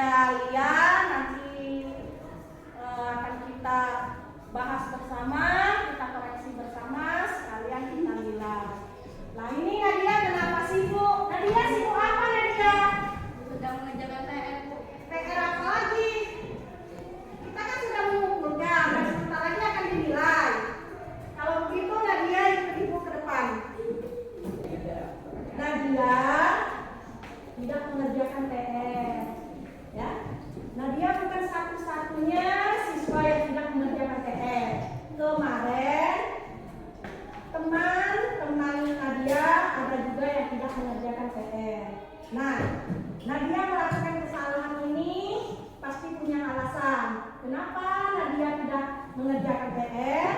kalian nanti akan kita bahas bersama, kita koreksi bersama, sekalian kita nilai. Nah ini Nadia kenapa sibuk? Nadia sibuk apa Nadia? Sedang mengerjakan PR, Bu. PR apa lagi? Kita kan sudah mengumpulkan dan sebentar lagi akan dinilai. Kalau begitu Nadia ikut ibu ke depan. Nadia tidak mengerjakan PR, ya. Nadia bukan satu-satunya siswa yang tidak mengerjakan PR. Kemarin teman-teman Nadia ada juga yang tidak mengerjakan PR. Nah, Nadia melakukan kesalahan ini pasti punya alasan. Kenapa Nadia tidak mengerjakan PR?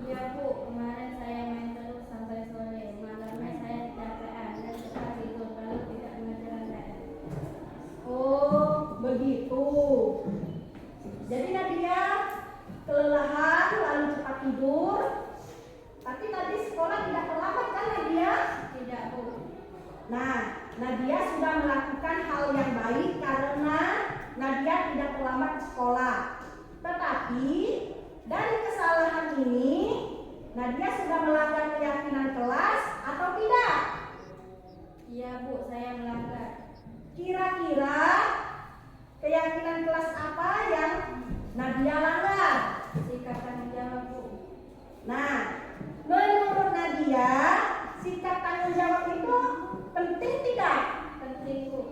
Iya, Bu. Kemarin saya main terus sampai sore. Malamnya saya kecapean dan suka tidur lalu tidak mengerjakan PR. Oh, begitu. Jadi Nadia kelelahan lalu cepat tidur. Tapi tadi sekolah tidak terlambat kan Nadia? Tidak, Bu. Nah, Nadia sudah melakukan hal yang baik karena Nadia tidak terlambat ke sekolah. Tetapi dari kesalahan ini Nadia sudah melanggar keyakinan kelas atau tidak? Iya, Bu. Saya melanggar. Kira-kira keyakinan kelas apa yang Nadia langgar? Sikap tanggung jawab, Bu. Nah, menurut Nadia, sikap tanggung jawab itu penting tidak? Penting, Bu.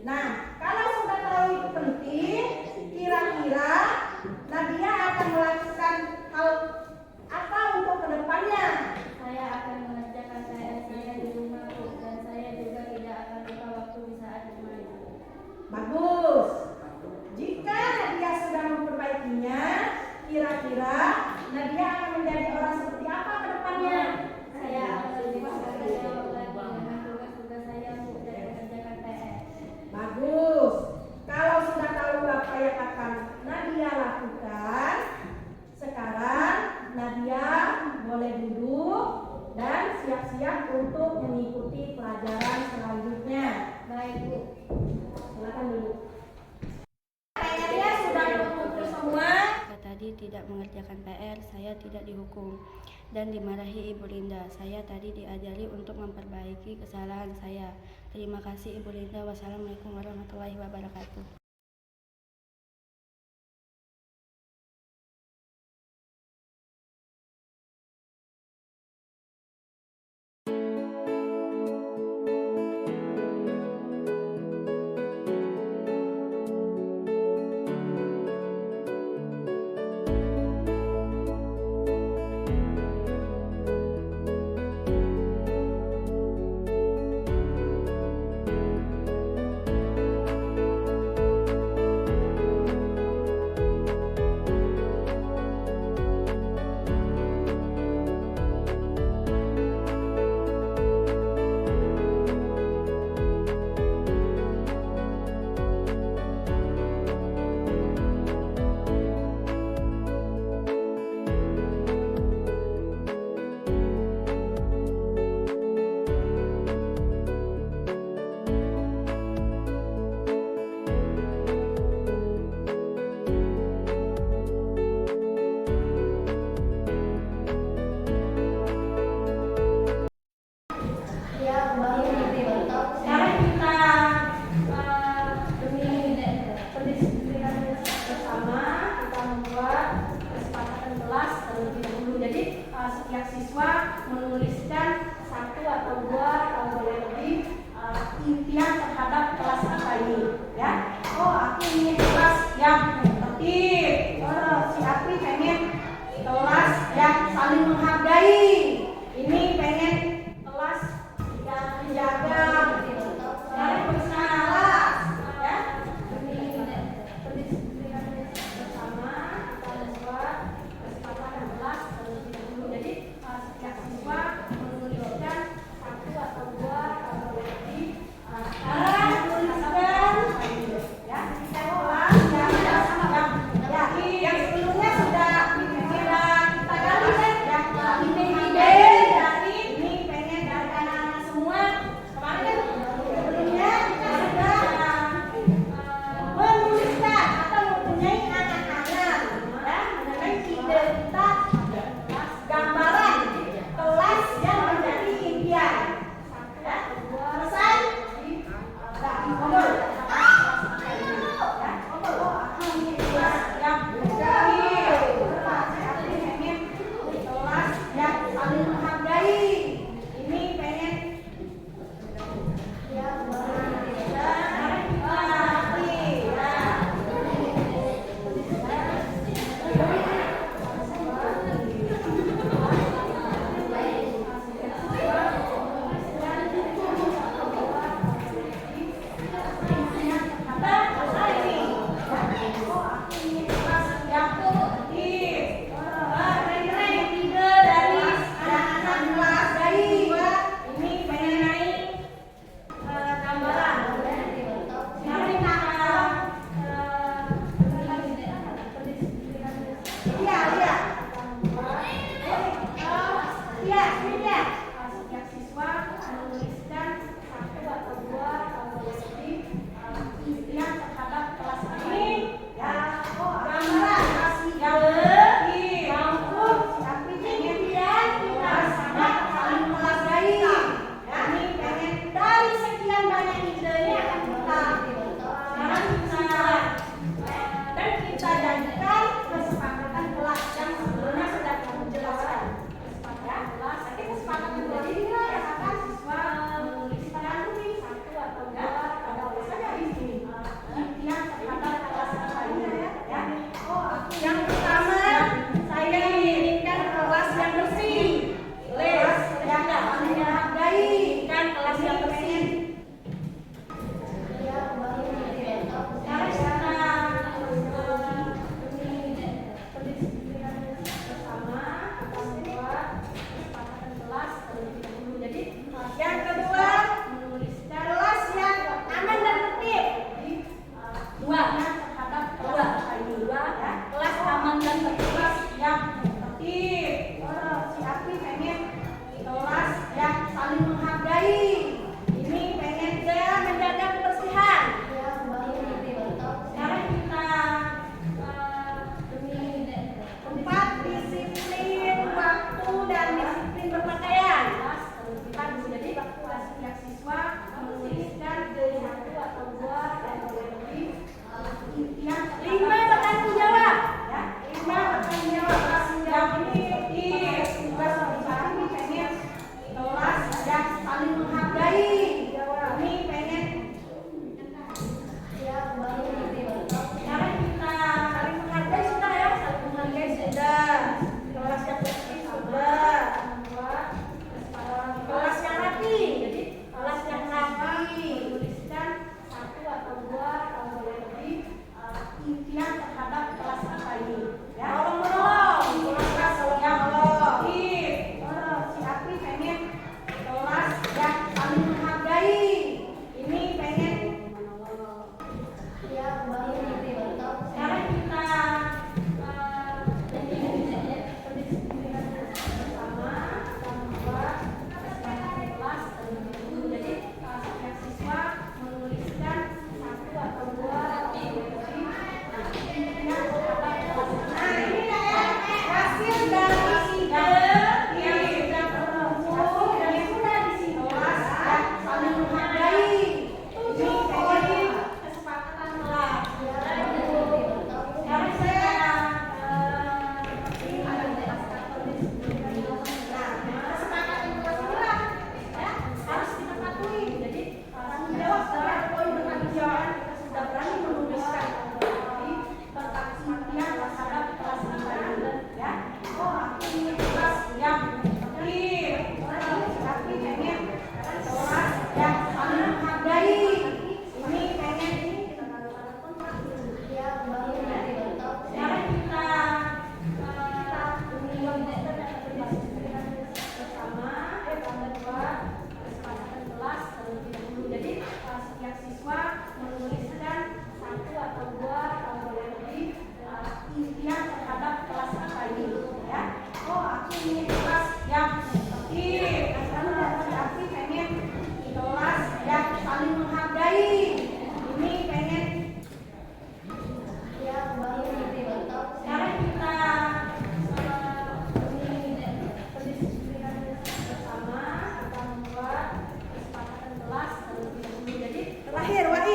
Nah, kalau sudah tahu itu penting, kira-kira Nadia akan melakukan hal apa untuk kedepannya? Saya akan mengerjakan PR saya di rumah, Bu. Dan saya juga tidak akan lupa waktu di saat bermain. Bagus. Jika Nadia sudah memperbaikinya, kira-kira Nadia akan menjadi orang seperti apa kedepannya? Saya akan lebih bertanggung jawab lagi dengan tugas-tugas saya, Bu, dan mengerjakan PR. Bagus. Kalau sudah tahu apa yang akan Nadia lakukan, sekarang Nadia boleh duduk dan siap-siap untuk mengikuti pelajaran selanjutnya. Baik, Bu. Silakan duduk. PR-nya sudah terkumpul semua. Jika tadi tidak mengerjakan PR, saya tidak dihukum dan dimarahi Ibu Linda. Saya tadi diajari untuk memperbaiki kesalahan saya. Terima kasih Ibu Linda. Wassalamualaikum warahmatullahi wabarakatuh.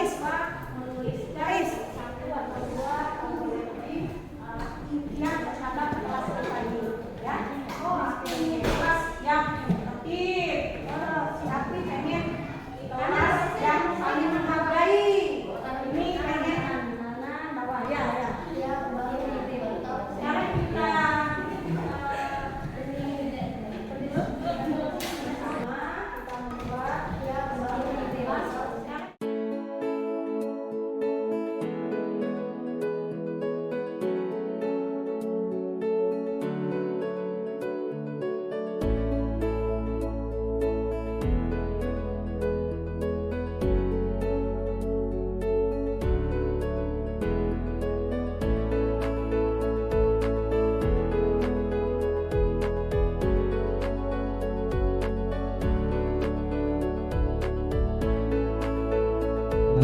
Ais, Ais. Satu atau dua, intinya terhadap kelas kita ini, ya. Oh, ini kelas yang tertib. Si Api pengen kelas yang saling menghargai. Ini pengen bawah, ya. Sekarang kita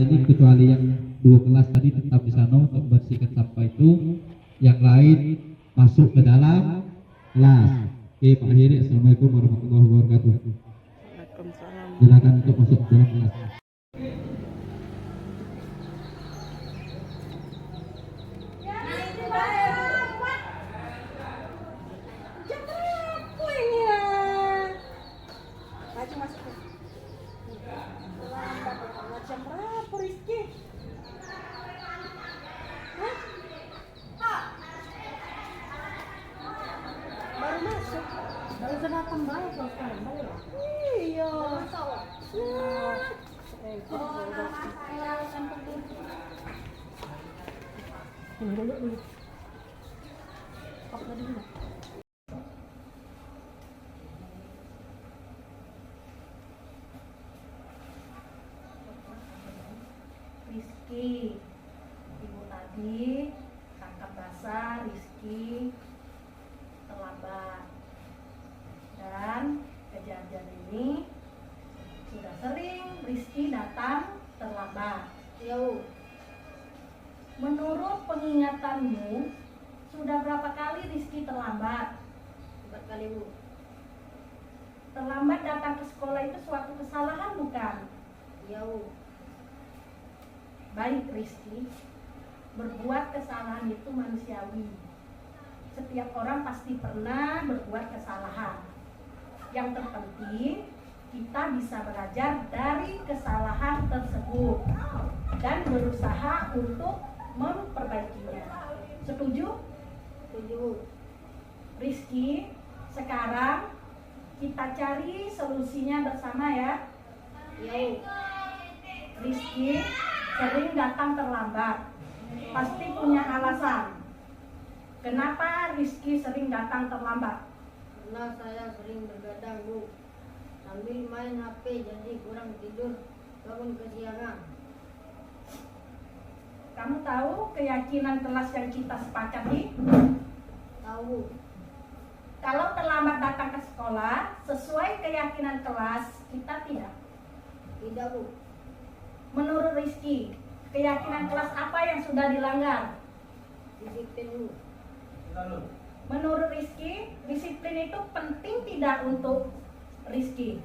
ini kecuali yang 2 kelas tadi tetap di sana untuk membersihkan sampah itu, yang lain masuk ke dalam kelas. Oke, Pak Heri, assalamualaikum warahmatullahi wabarakatuh. Silakan untuk masuk ke dalam kelas. jam berapa Rizky? Baru masuk. Baru datang balik kalau sekarang balik. Iya. Ini dulu. Kok tadi dulu? Rizky, ibu tadi tangkap basah Rizky terlambat, dan kejadian ini sudah sering Rizky datang terlambat. Menurut pengingatanmu, sudah berapa kali Rizky terlambat? 4 kali, Bu. Terlambat datang ke sekolah itu suatu kesalahan bukan? Iya, Bu. Baik Rizky, berbuat kesalahan itu manusiawi. Setiap orang pasti pernah berbuat kesalahan. Yang terpenting, kita bisa belajar dari kesalahan tersebut dan berusaha untuk memperbaikinya. Setuju? Setuju. Rizky, sekarang kita cari solusinya bersama ya. Iya. Rizky sering datang terlambat, pasti punya alasan. Kenapa Rizky sering datang terlambat? Karena saya sering bergadang, Bu, sambil main HP, jadi kurang tidur, bangun kesiangan. Kamu tahu keyakinan kelas yang kita sepakati? Tahu. Kalau terlambat datang ke sekolah, sesuai keyakinan kelas, kita tidak. Tidak, Bu. Menurut Rizky, keyakinan kelas apa yang sudah dilanggar? Disiplin, Bu. Menurut Rizky, disiplin itu penting tidak untuk Rizky?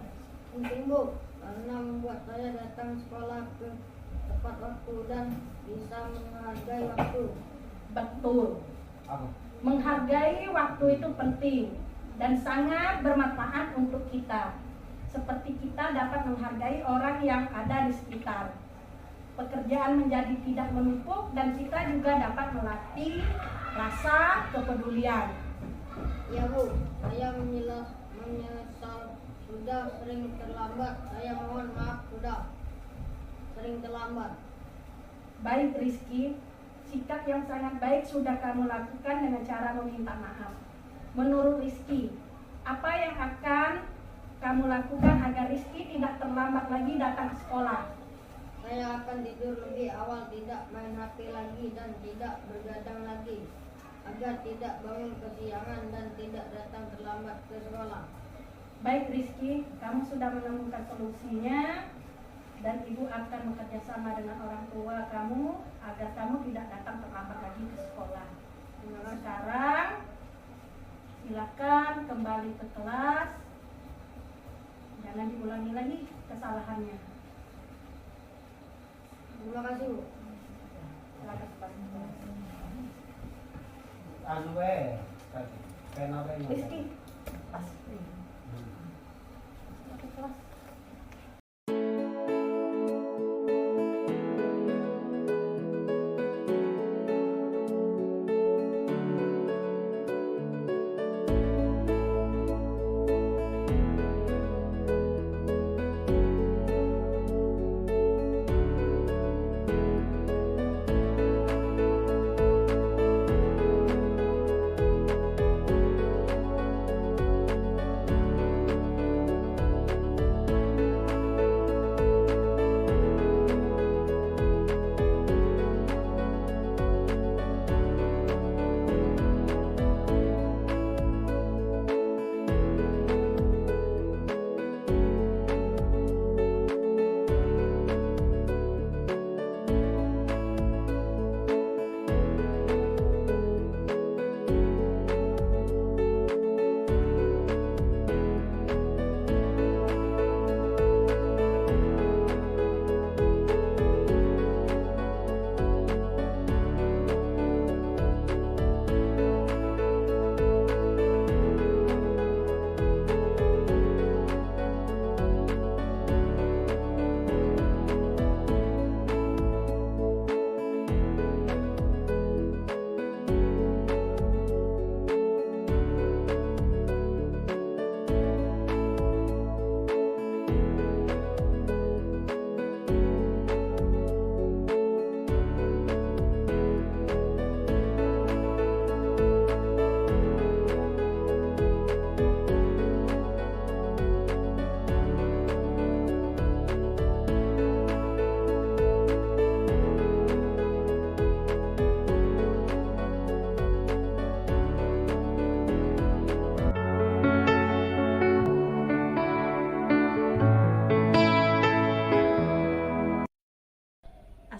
Penting, Bu, karena membuat saya datang sekolah ke tepat waktu dan bisa menghargai waktu. Betul. Menghargai waktu itu penting dan sangat bermanfaat untuk kita. Seperti kita dapat menghargai orang yang ada di sekitar. Pekerjaan menjadi tidak menumpuk dan kita juga dapat melatih rasa kepedulian. Ya, Bu, saya menyesal sudah sering terlambat. Saya mohon maaf sudah sering terlambat. Baik Rizky, sikap yang sangat baik sudah kamu lakukan dengan cara meminta maaf. Menurut Rizky, apa yang akan kamu lakukan agar Rizky tidak terlambat lagi datang ke sekolah? Saya akan tidur lebih awal, tidak main HP lagi dan tidak bergadang lagi, agar tidak bangun kesiangan dan tidak datang terlambat ke sekolah. Baik Rizky, kamu sudah menemukan solusinya dan ibu akan bekerja sama dengan orang tua kamu agar kamu tidak datang terlambat lagi ke sekolah. Sekarang silakan kembali ke kelas, jangan diulangi lagi kesalahannya. Terima kasih, Bu. Rizky.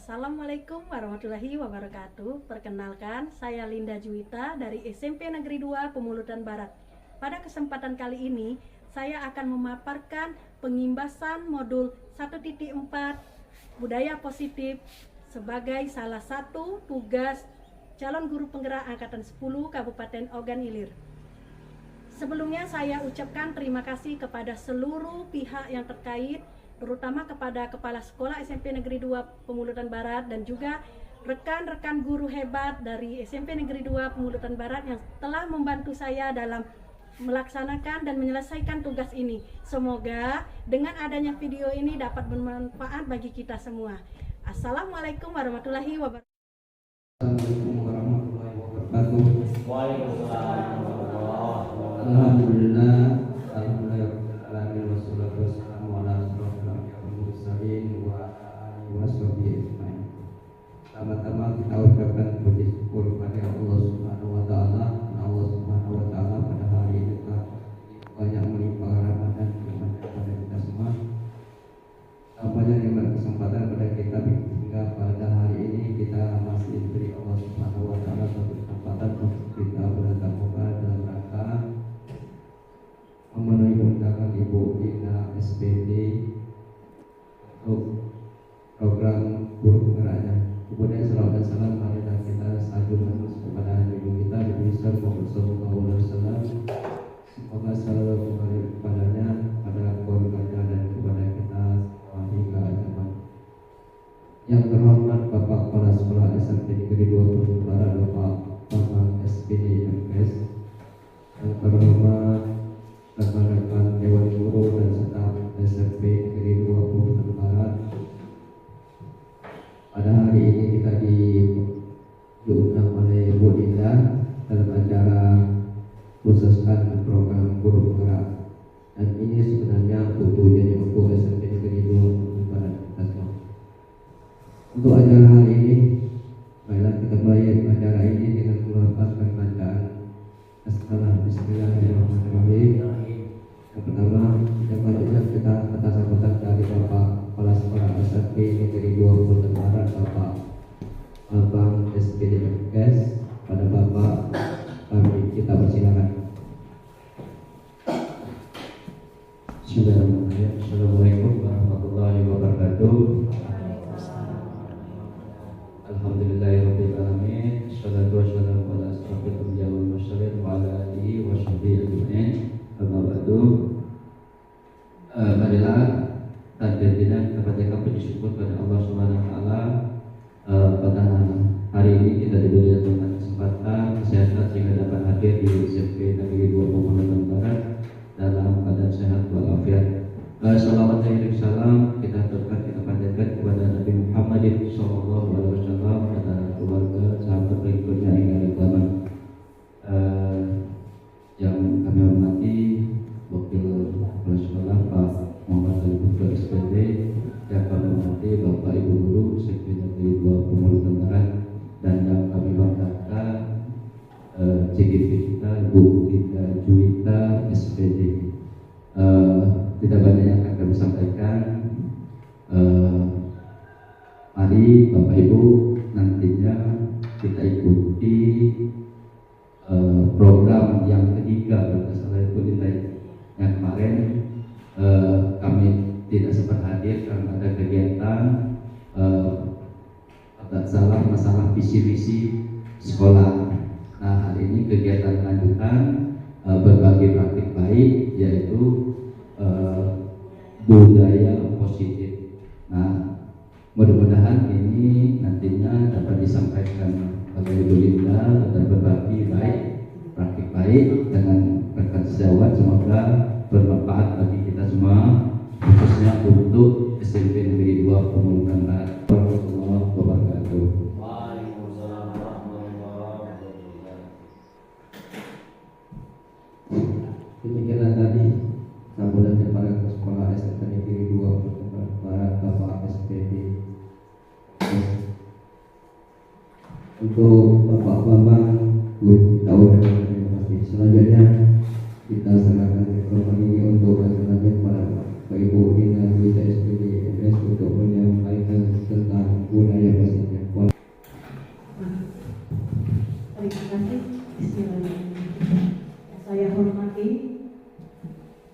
Assalamualaikum warahmatullahi wabarakatuh. Perkenalkan, saya Linda Juwita dari SMP Negeri 2 Pemulutan Barat. Pada kesempatan kali ini, saya akan memaparkan pengimbasan modul 1.4 Budaya Positif sebagai salah satu tugas calon guru penggerak Angkatan 10 Kabupaten Ogan Ilir. Sebelumnya saya ucapkan terima kasih kepada seluruh pihak yang terkait, terutama kepada Kepala Sekolah SMP Negeri 2 Pemulutan Barat dan juga rekan-rekan guru hebat dari SMP Negeri 2 Pemulutan Barat yang telah membantu saya dalam melaksanakan dan menyelesaikan tugas ini. Semoga dengan adanya video ini dapat bermanfaat bagi kita semua. Assalamualaikum warahmatullahi wabarakatuh. Assalamualaikum warahmatullahi wabarakatuh. Waalaikumsalam warahmatullahi wabarakatuh. Alhamdulillah, alhamdulillah, wassalatu wassalamu ala asyrofil mursalin wa ala alihi washabihi ajmain. Pertama-tama kita ucapkan puji syukur kepada Allah Subhanahu wa taala. Allah Subhanahu wa taala pada hari ini telah banyak melimpahkan Ramadan kepada kita semua. Banyak yang berkesempatan pada kita hingga pada hari ini kita masih diberi Allah Subhanahu wa taala satu kesempatan untuk kita bertatap muka dalam rangka memenuhi undangan Ibu Dina SPD untuk program guru penggeraknya. Kemudian salawat dan salam marilah kita sanjungkan kepada ibu kita Nabi Muhammad sallallahu alaihi wasallam. Semoga selalu mengalir kepadanya, pada keluarganya dan kepada kita semua hingga zaman. Yang terhormat Bapak Kepala Sekolah SMP Negeri 2 Pemulutan Barat Bapak Bambang SPD MKes. Yang terhormat rekan-rekan Dewan Guru dan staf SMP Negeri 2 Pemulutan Barat. Pada hari ini kita diundang oleh Bu Dinda dalam acara khususkan program guru penggerak, dan ini sebenarnya untuk tujuannya untuk SMP Negeri 2 Pemulutan Barat kita semua. Untuk acara hari ini, baiklah kita mulai acara ini dengan melafazkan bacaan Bismillahirrahmanirrahim. Yang pertama, yang selanjutnya kita atas sambutan dari Bapak Kepala Sekolah SMP Negeri 2 Pemulutan Barat Bapak Bambang SPD MKes. Pada Bapak kami kita persilakan. Bismillahirrahmanirrahim. Assalamualaikum warahmatullahi wabarakatuh. Muhammadin sallallahu alaihi wasallam, pada keluarga, sahabat berikutnya yang utama. Yang kami hormati Wakil Kepala Sekolah Pak Muhammad Ali Putra SPD, yang kami hormati Bapak Ibu Guru Sekjen Negeri 2 Pemulutan Barat, dan yang kami banggakan CGV kita Ibu Linda Juwita SPD. Tidak banyak yang akan kami sampaikan. Mari Bapak Ibu nantinya kita ikuti program yang ketiga berdasarkan itu nilai yang kemarin kami tidak sempat hadir karena ada kegiatan tak salah masalah visi-visi sekolah. Nah, hari ini kegiatan lanjutan berbagi praktik baik, yaitu budaya positif. Nah, mudah-mudahan ini nantinya dapat disampaikan oleh Ibu Linda dan berbagi baik, praktik baik dengan rekan sejawat. Semoga bermanfaat bagi kita semua, khususnya untuk SMP Negeri 2 Pemulutan Barat. Warahmatullahi wabarakatuh. Waalaikumsalam warahmatullahi wabarakatuh. Demikianlah tadi sambutan kepada Kepala SMP Negeri 2 Pemulutan Barat Bapak SPD. Untuk Bapak Bambang, tahu dan terima kasih. Selanjutnya kita serahkan mikrofon ini untuk selanjutnya kepada Bapak Ibu Linda Juwita SPD MS untuk menyampaikan tentang budaya positif. Terima kasih. Bismillahirrahmanirrahim. Saya hormati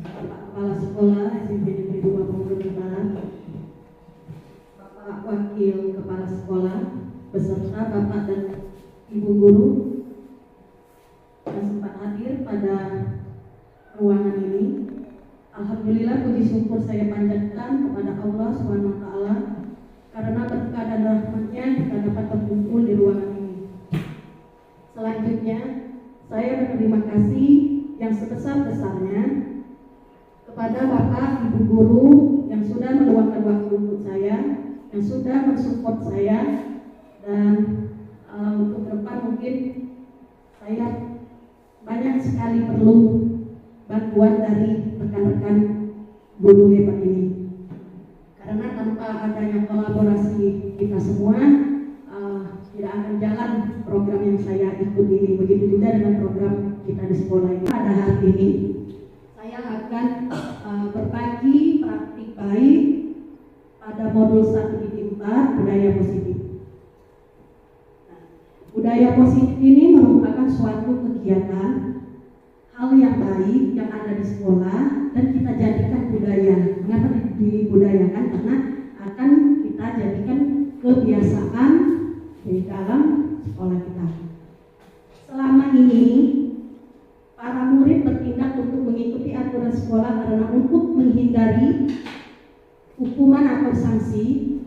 Bapak Kepala Sekolah SMP Negeri 2 Pemulutan Barat, Bapak Wakil Kepala Sekolah, beserta Bapak dan Ibu Guru yang sempat hadir pada ruangan ini. Alhamdulillah, puji syukur saya panjatkan kepada Allah SWT karena berkah dan rahmatnya kita dapat berkumpul di ruangan ini. Selanjutnya, saya berterima kasih yang sebesar-besarnya kepada Bapak Ibu Guru yang sudah meluangkan waktu untuk saya, yang sudah mensupport saya, dan untuk depan mungkin saya banyak sekali perlu bantuan dari rekan-rekan guru hebat ini. Karena tanpa adanya kolaborasi kita semua, tidak akan jalan program yang saya ikut ini. Begitu juga dengan program kita di sekolah ini. Pada hari ini saya akan berbagi praktik baik pada modul 1/4 budaya positif. Nah, budaya positif ini merupakan suatu kegiatan hal yang baik yang ada di sekolah dan kita jadikan budaya. Mengapa dibudayakan? Karena akan kita jadikan kebiasaan di dalam sekolah kita. Selama ini para murid bertindak untuk mengikuti aturan sekolah karena untuk menghindari hukuman atau sanksi.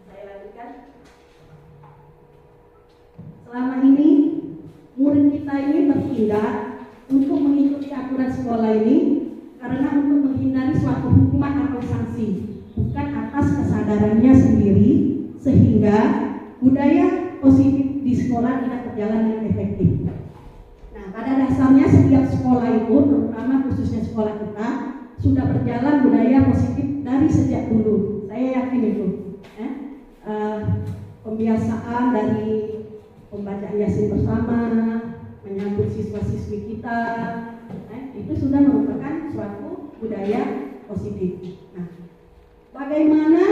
Saya lanjutkan. Selama ini murid kita ini bertindak untuk mengikuti aturan sekolah ini karena untuk menghindari suatu hukuman atau sanksi, bukan atas kesadarannya sendiri, sehingga budaya positif di sekolah tidak berjalan dengan efektif. Nah, pada dasarnya setiap sekolah itu, terutama khususnya sekolah kita, sudah berjalan budaya positif dari sejak dulu. Saya yakin itu. Pembiasaan dari pembacaan Yasin bersama, menyambut siswa-siswi kita, itu sudah merupakan suatu budaya positif. Nah, bagaimana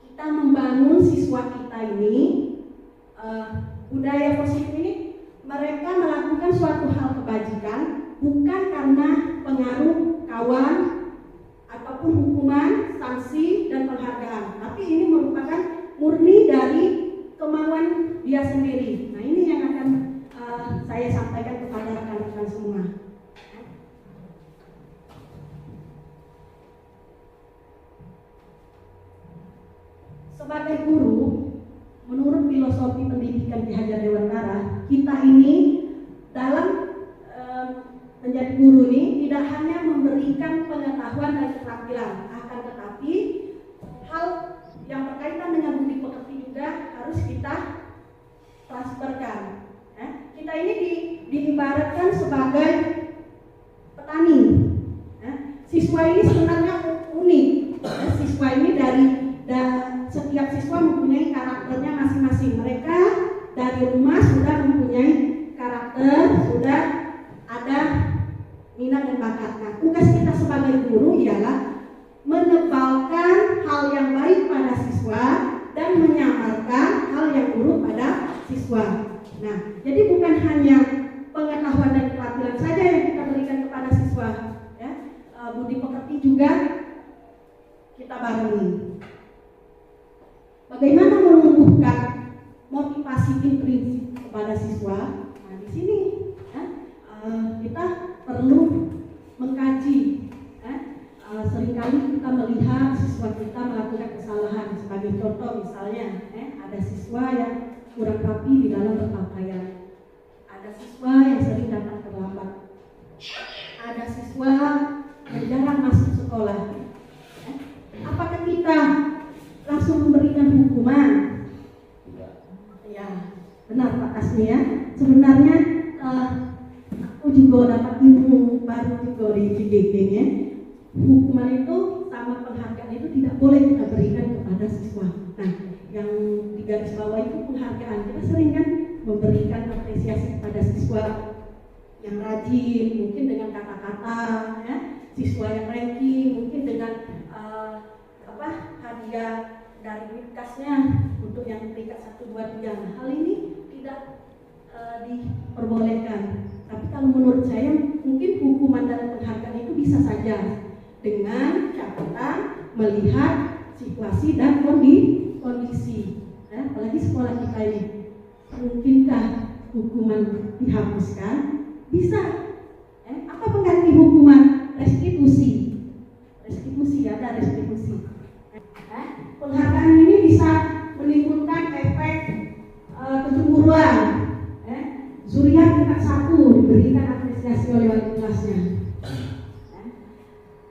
kita membangun siswa kita ini budaya positif ini? Mereka melakukan suatu hal kebajikan bukan karena pengaruh kawan ataupun hukuman, sanksi dan penghargaan, tapi ini merupakan murni dari kemauan dia sendiri. Nah, ini yang akan saya sampaikan kepada rekan-rekan semua. Sebagai guru, menurut filosofi pendidikan Ki Hajar Dewantara, kita ini dalam menjadi guru ini tidak hanya memberikan pengetahuan dan keterampilan, akan tetapi dari rumah sudah mempunyai karakter, sudah ada minat dan bakat. Nah, tugas kita sebagai guru ialah menebalkan hal yang baik pada siswa dan menyamarkan hal yang buruk pada siswa. Nah, jadi bukan hanya pengetahuan dan pelatihan saja yang kita berikan kepada siswa, ya. Budi pekerti juga kita barengi. Bagaimana menumbuhkan motivasi intrinsik kepada siswa? Nah, di sini ya, kita perlu mengkaji. Seringkali kita melihat siswa kita melakukan kesalahan. Sebagai contoh misalnya, ada siswa yang kurang rapi di dalam berpakaian, ada siswa yang sering datang terlambat, ada siswa yang jarang masuk sekolah. Apakah kita langsung memberikan hukuman? Ya, benar Pak Kasmi ya. Sebenarnya aku juga dapat ilmu baru juga di CGT ya. Hukuman itu sama penghargaan itu tidak boleh kita berikan kepada siswa. Nah, yang di garis bawah itu penghargaan. Kita sering kan memberikan apresiasi kepada siswa yang rajin, mungkin dengan kata-kata, ya. Siswa yang ranking, mungkin dengan hadiah dari Witkasnya untuk yang peringkat 1, 2, 3. Nah, hal ini tidak diperbolehkan. Tapi kalau menurut saya mungkin hukuman dan penghargaan itu bisa saja dengan catatan melihat situasi dan kondisi. Apalagi sekolah kita ini, mungkinkah hukuman dihapuskan? Bisa. Apa pengganti hukuman? Restitusi. Ada restitusi. Penghargaan ini bisa menimbulkan efek kecemburuan. Zuriat tingkat 1 diberikan apresiasi oleh wali kelasnya.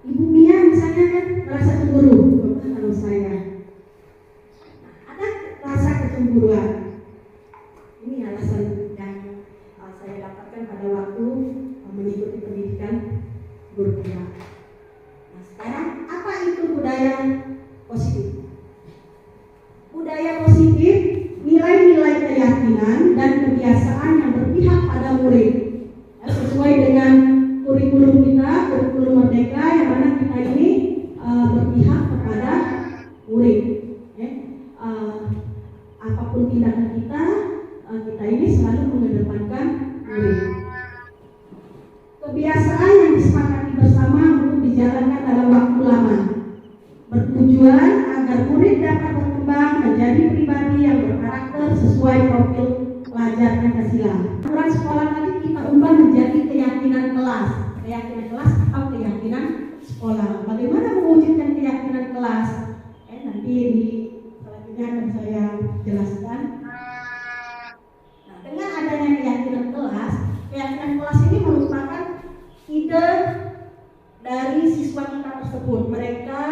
Ibu Mia misalnya kan merasa cemburu kalau saya. Ada rasa kecemburuan. Ini alasan yang saya dapatkan pada waktu mengikuti pendidikan guru privat. Nah, sekarang apa itu budaya positif? Budaya positif, nilai-nilai keyakinan dan kebiasaan yang berpihak pada murid, ya, sesuai dengan kurikulum kita, kurikulum Merdeka, yang mana kita ini berpihak kepada murid. Ya. Apapun tindakan kita ini selalu mengedepankan murid. Kebiasaan yang disepakati bersama untuk dijalankan dalam waktu lama, bertujuan agar murid dapat berkembang menjadi pribadi yang berkarakter sesuai profil pelajar Pancasila. Aturan sekolah tadi kita ubah menjadi keyakinan kelas atau keyakinan sekolah. Bagaimana mewujudkan keyakinan kelas? Nanti di selanjutnya akan saya jelaskan. Nah, dengan adanya keyakinan kelas ini merupakan ide dari siswa kita tersebut. Mereka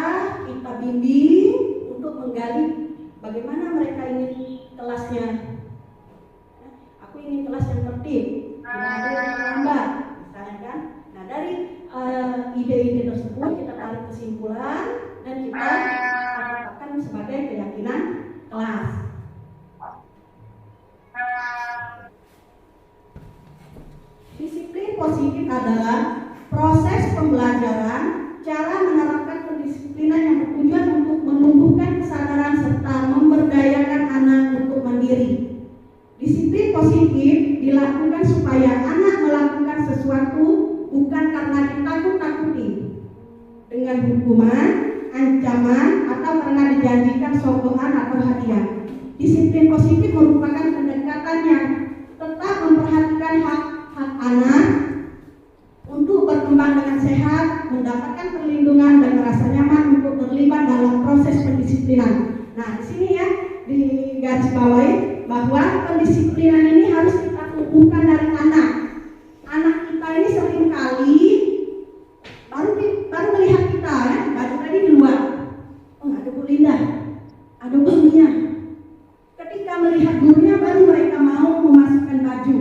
kita bimbing untuk menggali bagaimana mereka ingin kelasnya. Aku ingin kelas yang tertib, tidak ada yang terlambat, misalnya kan. Nah, dari ide-ide tersebut kita tarik kesimpulan dan kita tetapkan sebagai keyakinan kelas. Disiplin positif adalah proses pembelajaran, cara menerapkan pendisiplinan yang bertujuan untuk menumbuhkan kesadaran serta memberdayakan anak untuk mandiri. Disiplin positif dilakukan supaya anak melakukan sesuatu bukan karena ditakut-takuti dengan hukuman, ancaman, atau karena dijanjikan sokongan atau hadiah. Disiplin positif merupakan pendekatan yang tetap memperhatikan hak-hak anak untuk berkembang dengan sehat, mendapatkan perlindungan dan merasa nyaman untuk terlibat dalam proses pendisiplinan. Nah, di sini ya di garis bawahi bahwa pendisiplinan ini harus kita tumbuhkan dari anak. Anak kita ini seringkali baru melihat kita ya, baju tadi di luar. Oh, ada Bu Linda, ada Bu Mia. Ketika melihat gurunya baru mereka mau memasukkan baju,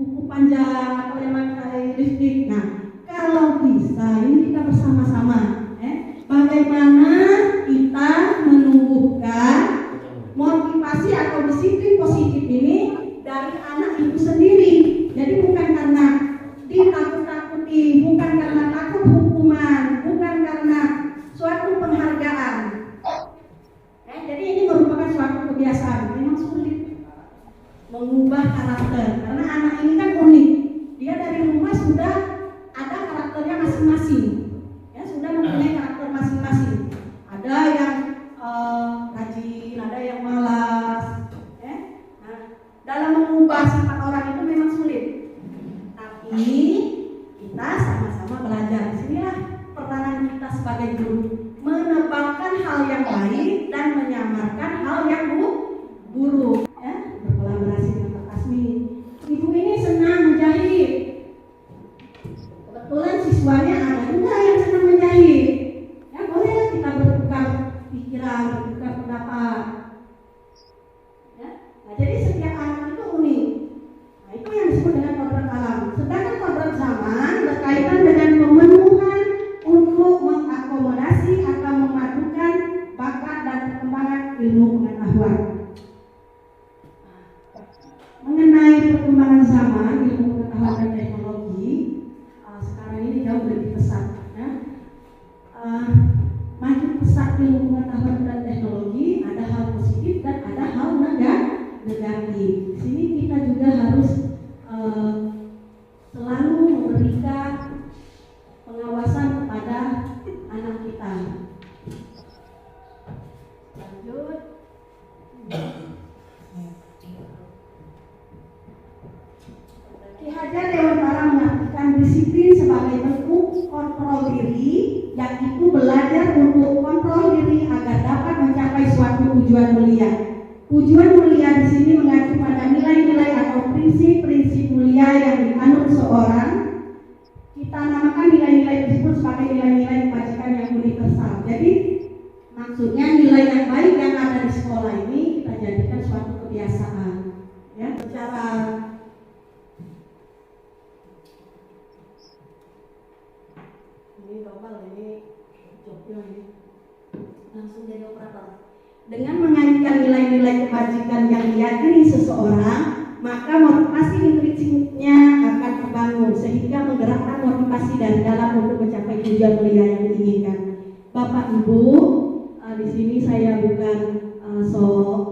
kuku panjang atau yang pakai lipstick. Nah, kalau bisa ini kita bersama-sama, bagaimana kita menumbuhkan motivasi atau disiplin positif ilmu pengetahuan. Mengenai perkembangan zaman, ilmu pengetahuan dan teknologi sekarang ini jauh lebih pesat. Ya. Makin pesat ilmu pengetahuan dan teknologi, ada hal positif dan ada hal negatif. Di sini kita juga harus selalu memberikan pengawasan kepada anak kita. Lanjut. Ki Hajar Dewantara mengartikan disiplin sebagai bentuk kontrol diri, yaitu belajar untuk kontrol diri agar dapat mencapai suatu tujuan mulia. Tujuan mulia di sini mengacu pada nilai-nilai atau prinsip-prinsip mulia yang dianut seorang. Kita namakan nilai-nilai tersebut sebagai nilai-nilai kebajikan yang universal. Jadi maksudnya nilai yang baik yang ada di sekolah ini kita jadikan suatu kebiasaan. Ya, secara ini global, ini jobnya ini langsung jadi operator. Dengan mengaitkan nilai-nilai kebajikan yang diyakini seseorang, maka motivasi intrinsiknya akan terbangun sehingga menggerakkan motivasi dari dalam untuk mencapai tujuan mulia yang diinginkan. Bapak Ibu, di sini saya bukan sok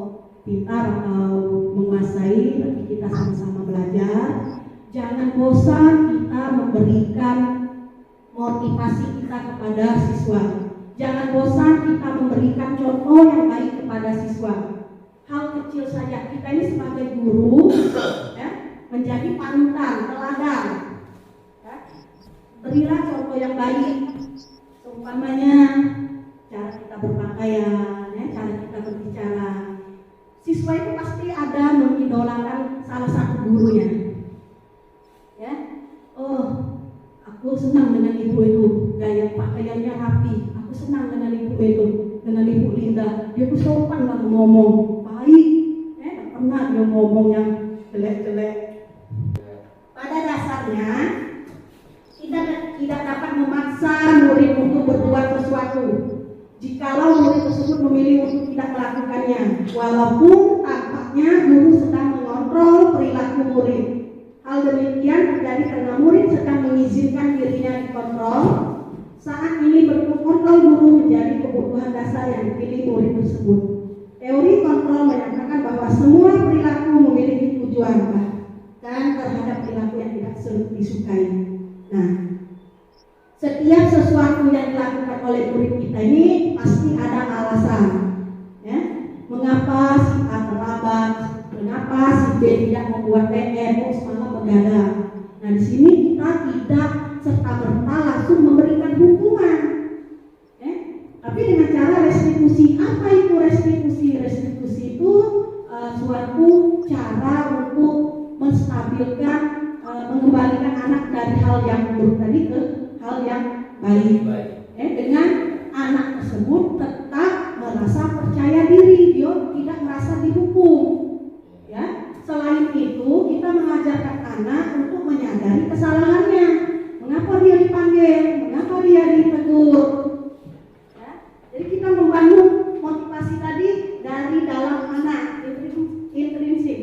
pintar atau menguasai, tapi kita sama-sama belajar. Jangan bosan kita memberikan motivasi kita kepada siswa. Jangan bosan kita memberikan contoh yang baik kepada siswa. Hal kecil saja, kita ini sebagai guru ya, menjadi panutan, teladan ya. Berilah contoh yang baik. Seumpamanya cara kita berpakaian ya, cara kita berbicara. Siswa itu pasti ada mengidolakan salah satu gurunya ya. Oh, aku senang dengan ibu itu, gaya pakaiannya rapi. Aku senang dengan ibu itu, dengan ibu Linda. Dia tuh sopan lah ngomong, baik. Gak pernah dia ngomong yang jelek-jelek. Pada dasarnya kita tidak dapat memaksa murid untuk berbuat sesuatu. Jikalau murid tersebut memilih untuk tidak melakukannya, walaupun tampaknya guru sedang mengontrol perilaku murid. Hal demikian terjadi karena murid sedang mengizinkan dirinya dikontrol. Saat ini bentuk kontrol guru menjadi kebutuhan dasar yang dipilih murid tersebut. Teori kontrol menyatakan bahwa semua perilaku memiliki tujuan, bahkan terhadap perilaku yang tidak disukai. Nah, setiap sesuatu yang dilakukan oleh murid kita ini pasti ada alasan. Ya, mengapa si A terlambat? Mengapa si B tidak membuat PR? Semalam begadang. Nah, di sini kita tidak serta-merta langsung memberikan hukuman, tapi dengan cara restitusi. Apa itu restitusi? Restitusi itu suatu cara untuk menstabilkan, mengembalikan anak dari hal yang buruk tadi ke hal yang baik. Dengan anak tersebut tetap merasa percaya diri, dia tidak merasa dihukum. Ya, selain itu kita mengajarkan anak untuk menyadari kesalahannya. Mengapa dia dipanggil? Mengapa dia ditegur? Ya, jadi kita membangun motivasi tadi dari dalam anak, intrinsik.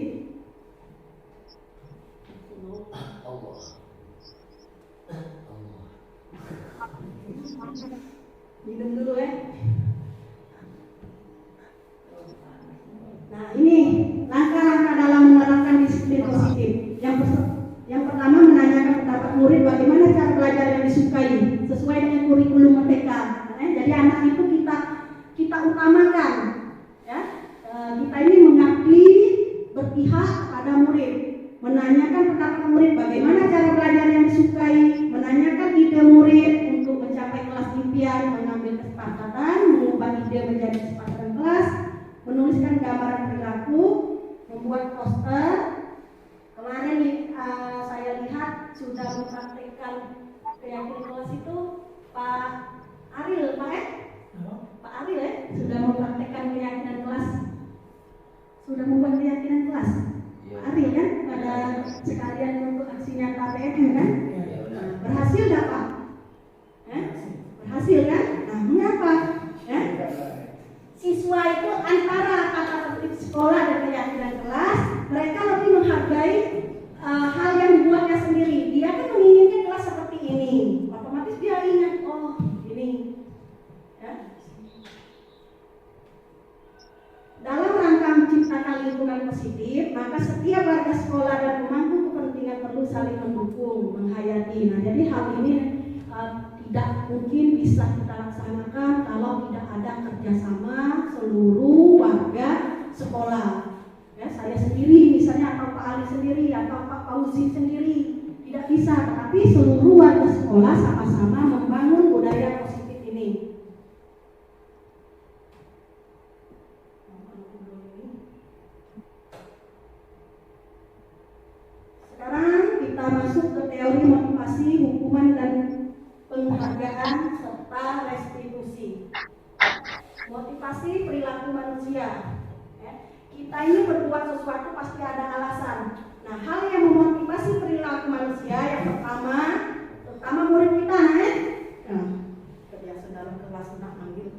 Minum dulu ya. Nah, ini langkah-langkah dalam menerapkan disiplin positif. Yang pertama, menanyakan pendapat murid bagaimana cara belajar yang disukai sesuai dengan kurikulum merdeka. Jadi anak itu kita utamakan, ya. Kita ini mengabdi berpihak pada murid, menanyakan pendapat murid bagaimana cara belajar yang disukai, menanyakan ide murid untuk mencapai kelas impian, mengambil kesepakatan, mengubah ide menjadi kesepakatan kelas, menuliskan gambaran perilaku, membuat poster. Kemarin saya lihat sudah mempraktikkan keyakinan kelas itu Pak Ariel, Pak Ariel ya, sudah mempraktikkan keyakinan kelas, sudah membuat keyakinan kelas. Pak Ariel kan, pada sekalian untuk aksi nyata PMM kan, berhasil nggak Pak? Berhasil kan? Nah, mengapa? Siswa itu antara lingkungan positif, maka setiap warga sekolah dan pemangku kepentingan perlu saling mendukung, menghayati. Nah, jadi hal ini tidak mungkin bisa kita laksanakan kalau tidak ada kerjasama seluruh warga sekolah. Ya, saya sendiri misalnya, atau Pak Ali sendiri, atau Pak Fauzi sendiri, tidak bisa. Tetapi seluruh warga sekolah sama-sama membangun budaya positif ini. Sekarang kita masuk ke teori motivasi, hukuman, dan penghargaan serta restitusi. Motivasi perilaku manusia. Kita ini berbuat sesuatu pasti ada alasan. Nah, hal yang memotivasi perilaku manusia yang pertama, terutama murid kita, kebiasaan dalam kelas nak manggil.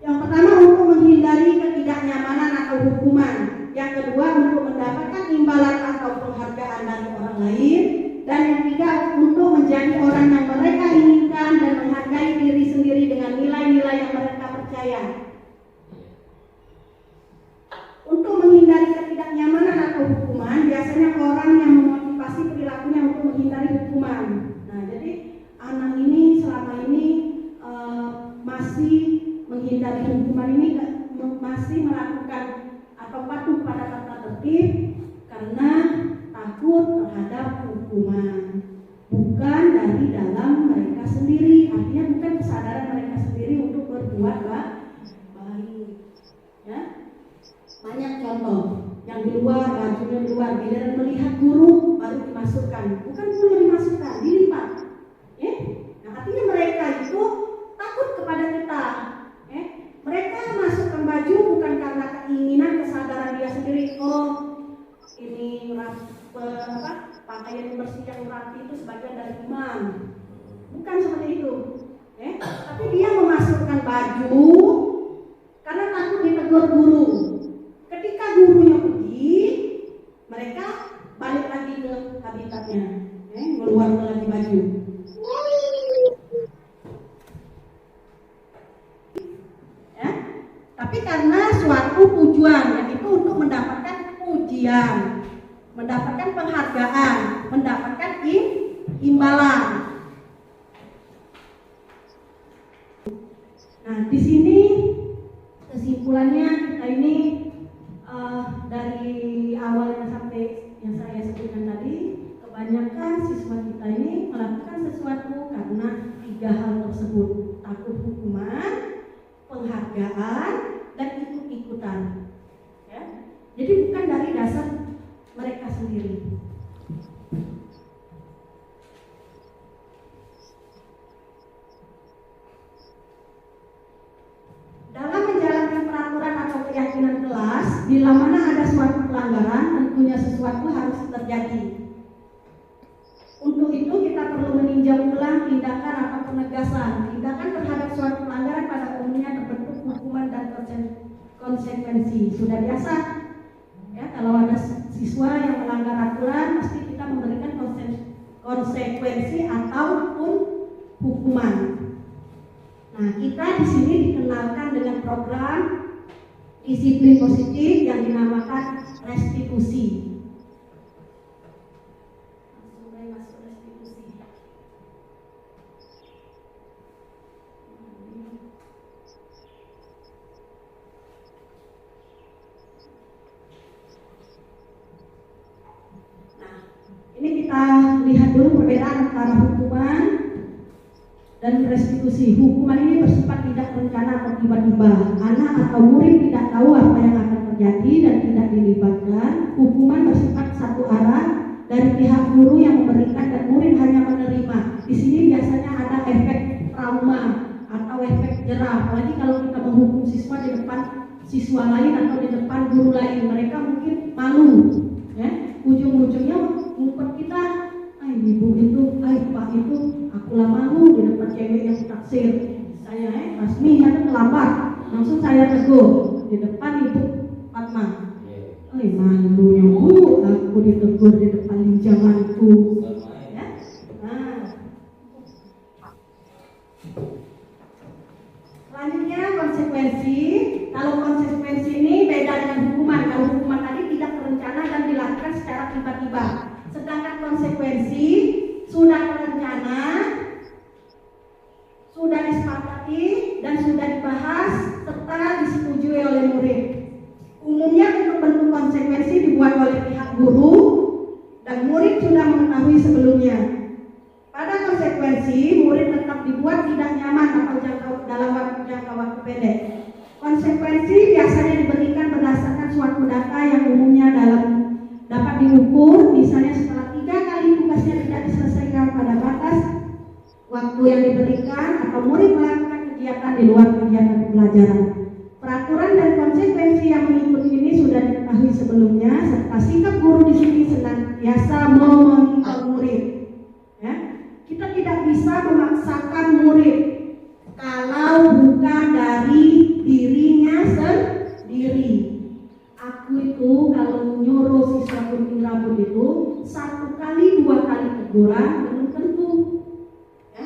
Yang pertama, untuk menghindari ketidaknyamanan atau hukuman. Yang kedua, untuk mendapatkan imbalan atau penghargaan dari orang lain. Dan yang ketiga, untuk menjadi orang yang mereka inginkan dan menghargai diri sendiri dengan nilai-nilai yang mereka percaya. Untuk menghindari ketidaknyamanan atau hukuman, biasanya orang yang memotivasi perilakunya untuk menghindari hukuman. Nah, jadi anak ini selama ini masih menghindari hukuman ini, masih melakukan atau patuh pada tata tertib karena takut terhadap hukuman, bukan dari dalam mereka sendiri. Artinya bukan kesadaran mereka sendiri untuk berbuat baik. Ya, banyak contoh yang di luar, bajunya di luar, giliran melihat guru baru dimasukkan, bukan guru dimasukkan, dilipat. Nah, artinya mereka itu takut kepada kita. Mereka masukkan baju bukan karena keinginan, kesadaran dia sendiri. Oh, ini pakaian bersih yang rapi itu sebagian dari imam. Bukan seperti itu. Tapi dia memasukkan baju karena takut ditegur guru. Ketika gurunya pergi, mereka balik lagi ke habitatnya, ngeluarin lagi baju. Tapi karena suatu tujuan, yaitu untuk mendapatkan pujian, mendapatkan penghargaan, mendapatkan imbalan. Nah, di sini kesimpulannya kita ini dari awalnya sampai yang saya sebutkan tadi, kebanyakan siswa kita ini melakukan sesuatu karena 3 hal tersebut: takut hukuman, penghargaan, dan ikut-ikutan. Ya. Jadi bukan dari dasar mereka sendiri. Dalam menjalankan peraturan atau keyakinan kelas, bila mana ada suatu pelanggaran, tentunya sesuatu harus terjadi. Untuk itu kita perlu meninjau ulang tindakan atau penegasan. Tindakan terhadap suatu pelanggaran pada umumnya terbentuk hukuman dan konsekuensi. Sudah biasa, ya, kalau ada siswa yang melanggar aturan, pasti kita memberikan konsekuensi ataupun hukuman. Nah, kita di sini dikenalkan dengan program disiplin positif yang dinamakan restitusi. Ini kita lihat dulu perbedaan antara hukuman dan restitusi. Hukuman ini bersifat tidak berencana atau tiba-tiba. Anak atau murid tidak tahu apa yang akan terjadi dan tidak dilibatkan. Hukuman bersifat satu arah dari pihak guru yang memberikan dan murid hanya menerima. Di sini biasanya ada efek trauma atau efek jerah. Apalagi kalau kita menghukum siswa di depan siswa lain atau di depan guru lain, mereka mungkin malu. Ujung-ujungnya ngumpet kita, ibu itu, pak itu, aku lah malu di depan cewek yang taksir. Saya Rasmi itu terlambat, langsung saya tegur di depan ibu Fatma. Malunya bu, aku ditegur di depan linjanganku. Ya? Nah. Selanjutnya konsekuensi. Kalau konsekuensi ini beda dengan hukuman. Kalau hukuman Konsekuensi biasanya diberikan berdasarkan suatu data yang umumnya dapat diukur, misalnya setelah 3 kali tugasnya tidak diselesaikan pada batas waktu yang diberikan atau murid melakukan kegiatan di luar kegiatan pembelajaran. Peraturan dan konsekuensi yang mengikuti ini sudah diketahui sebelumnya, serta sikap guru di sini senantiasa memonitor murid. Ya, kita tidak bisa memaksakan murid kalau bukan dari dirinya sendiri. Aku itu kalau nyuruh siswa gunting rambut itu 1 kali 2 kali teguran belum tentu. Ya,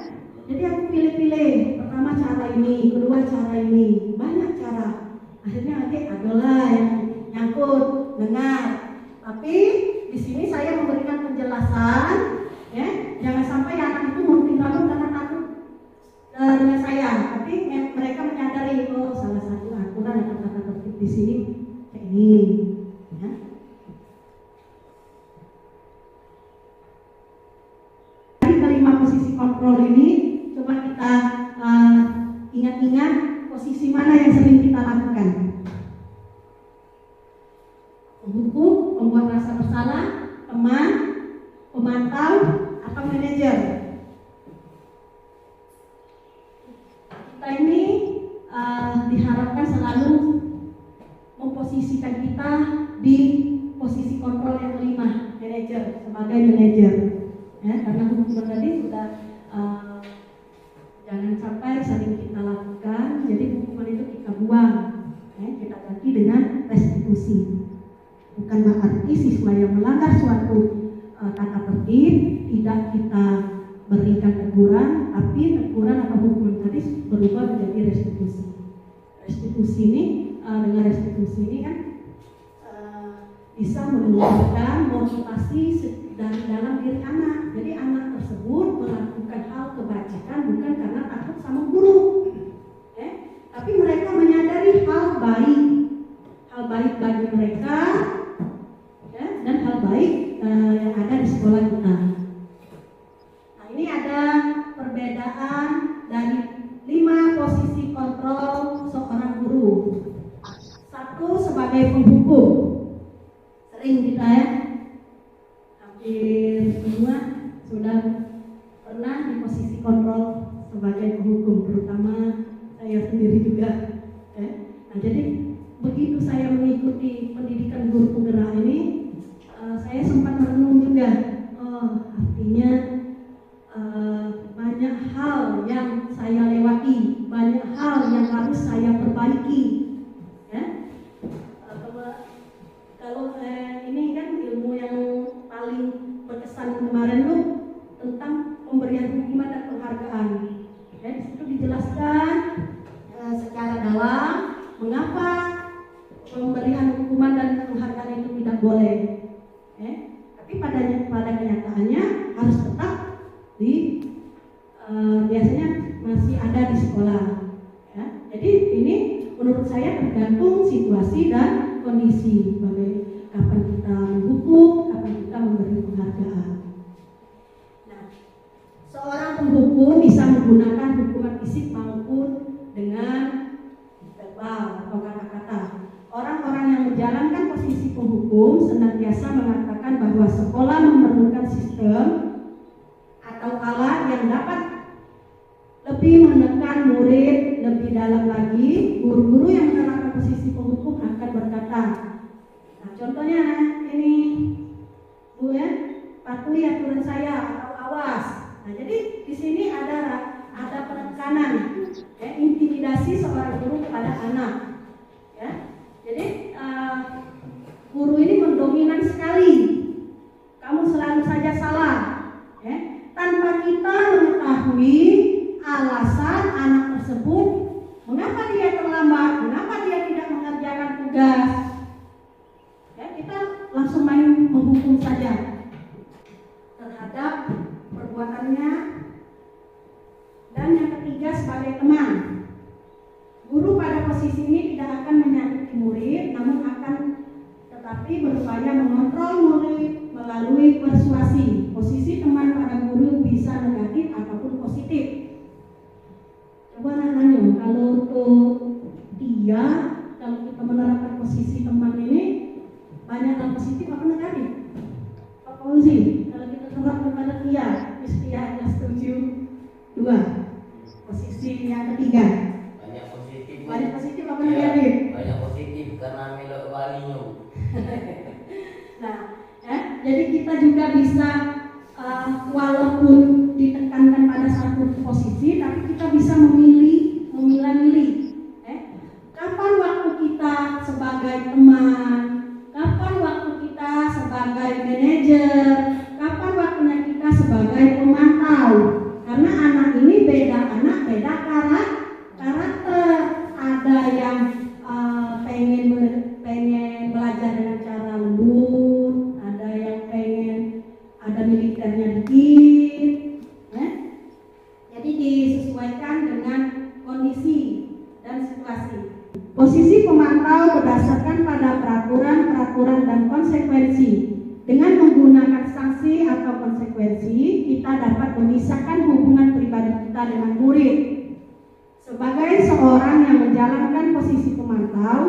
jadi aku pilih-pilih. Pertama cara ini, kedua cara ini, banyak cara. Akhirnya nanti adalah yang nyangkut, dengar. Tapi di sini saya memberikan penjelasan, ya, jangan sampai anak itu gunting rambut karena takut dengan saya. Tapi mereka menyadari, oh salah satu aturan atau kata tertib di sini kayak ini. Ya. Dari kelima posisi kontrol ini, coba kita ingat-ingat posisi mana yang sering kita lakukan. Penghukum, pembuat rasa bersalah, teman, pemantau, atau manajer. Kita ini diharapkan selalu memposisikan kita di posisi kontrol yang kelima, manajer, sebagai manajer. Ya, karena hukuman tadi sudah jangan sampai sering kita lakukan, jadi hukuman itu kita buang, ya, kita ganti dengan restitusi. Bukan berarti siswa yang melanggar suatu tata tertib tidak kita berikan teguran, tapi teguran atau hukuman tadi berubah menjadi restitusi. Restitusi ini dengan restitusi ini kan bisa menumbuhkan motivasi dari dalam diri anak. Jadi anak tersebut melakukan hal kebajikan bukan karena takut sama guru, tapi mereka menyadari hal baik bagi mereka, ya, dan hal baik yang ada di sekolah kita. Nah, ini ada perbedaan dari 5 posisi kontrol seorang guru. 1 sebagai penghukum, sering kita ya, hampir semua sudah pernah di posisi kontrol sebagai penghukum, terutama saya sendiri juga. Nah, jadi begitu saya mengikuti pendidikan guru penggerak ini, saya sempat merenung juga. Artinya banyak hal yang saya lewati, banyak hal yang harus saya perbaiki. Ya, kalau ini kan ilmu yang paling berkesan kemarin tuh tentang pemberian hukuman dan penghargaan. Ya, di situ dijelaskan secara dalam mengapa pemberian hukuman dan penghargaan itu tidak boleh. Tapi pada kenyataannya harus tetap biasanya masih ada di sekolah. Ya, jadi ini menurut saya tergantung situasi dan kondisi, kapan kita menghukum, kapan kita memberi penghargaan. Nah, seorang penghukum bisa menggunakan hukuman fisik maupun dengan verbal atau kata-kata. Orang-orang yang menjalankan posisi penghukum senantiasa mengatakan bahwa sekolah memerlukan sistem atau alat yang dapat lebih menekan murid lebih dalam lagi. Guru-guru yang menerapkan posisi penghukum akan berkata, nah contohnya ini Bu ya, patuhi aturan saya atau awas. Nah jadi di sini ada penekanan, ya, intimidasi seorang guru kepada anak. Ya, jadi guru ini mendominan sekali. Kamu selalu saja salah, ya, tanpa kita mengetahui alasan anak tersebut, mengapa dia terlambat, mengapa dia tidak mengerjakan tugas. Ya, kita langsung main menghukum saja terhadap perbuatannya. Dan yang ketiga sebagai teman, guru pada posisi ini tidak akan menyakiti murid, namun akan tetapi berupaya mengontrol murid melalui persuasi. Posisi teman pada guru bisa negatif ataupun positif. Coba nanya, kalau untuk dia uji. Kalau kita tolak kepada iya, mesti hanya setuju 2. Posisi yang ketiga. Banyak positif. Banyak positif apa Iya, negatif? banyak positif karena melok walinya. Nah, jadi kita juga bisa walaupun ditekankan pada satu posisi, tapi kita bisa memilah-milih. Kapan waktu kita sebagai teman, kapan waktu kita sebagai manajer, kapan waktunya kita sebagai pemantau. Karena anak ini beda karakter. Ada yang pengen belajar dengan cara lembut, ada yang pengen ada militernya dikit. Jadi disesuaikan dengan kondisi dan situasi. Posisi pemantau berdasarkan pada peraturan dan konsekuensi. Dengan menggunakan sanksi atau konsekuensi, kita dapat memisahkan hubungan pribadi kita dengan murid. Sebagai seorang yang menjalankan posisi pemantau,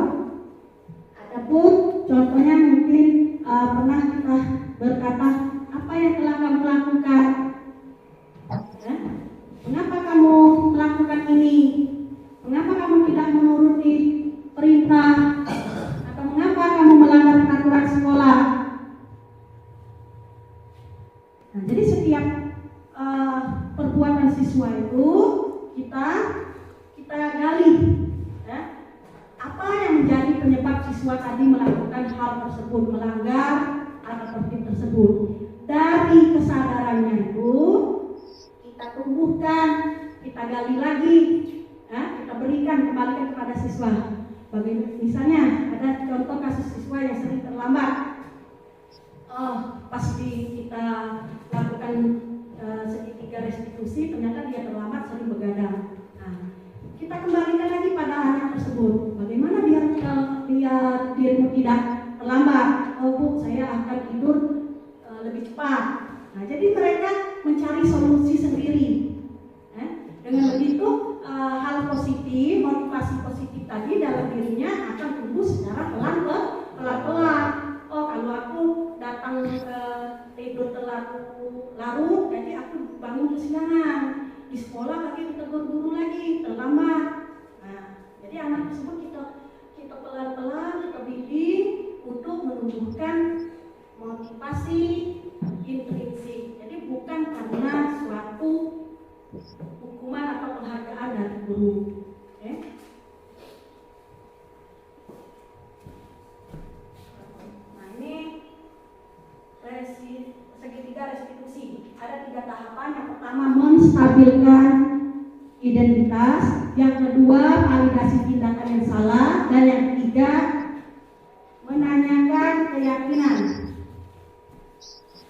adapun contohnya mungkin pernah kita berkata, apa yang telah kamu lakukan? Mengapa kamu melakukan ini? Mengapa kamu tidak menuruti perintah? Atau mengapa kamu melanggar peraturan sekolah? Nah, jadi setiap perbuatan siswa itu kita gali, apa yang menjadi penyebab siswa tadi melakukan hal tersebut, melanggar atau tertib tersebut. Dari kesadarannya itu kita tumbuhkan, kita gali lagi, kita kembalikan kepada siswa. Misalnya ada contoh kasus siswa yang sering terlambat. Pas kita lakukan segitiga restitusi, ternyata dia terlambat, sering begadang. Nah, kita kembalikan lagi pada anak tersebut. Bagaimana biar dirimu tidak terlambat? Oh Bu, saya akan tidur lebih cepat. Nah, jadi mereka mencari solusi sendiri. Dengan begitu hal positif, motivasi positif tadi dalam dirinya akan tumbuh secara pelan-pelan. Oh, kalau aku datang tidur terlalu larut, jadi aku bangun kesiangan. Di sekolah lagi ditegur guru lagi, terlambat. Nah, jadi anak tersebut kita pelan-pelan kita bimbing untuk menumbuhkan motivasi intrinsik. Jadi bukan karena suatu hukuman atau penghargaan dari guru. Nah, ini segitiga restitusi. Ada 3 tahapan. Yang pertama, menstabilkan identitas. Yang kedua, validasi tindakan yang salah. Dan yang ketiga, menanyakan keyakinan.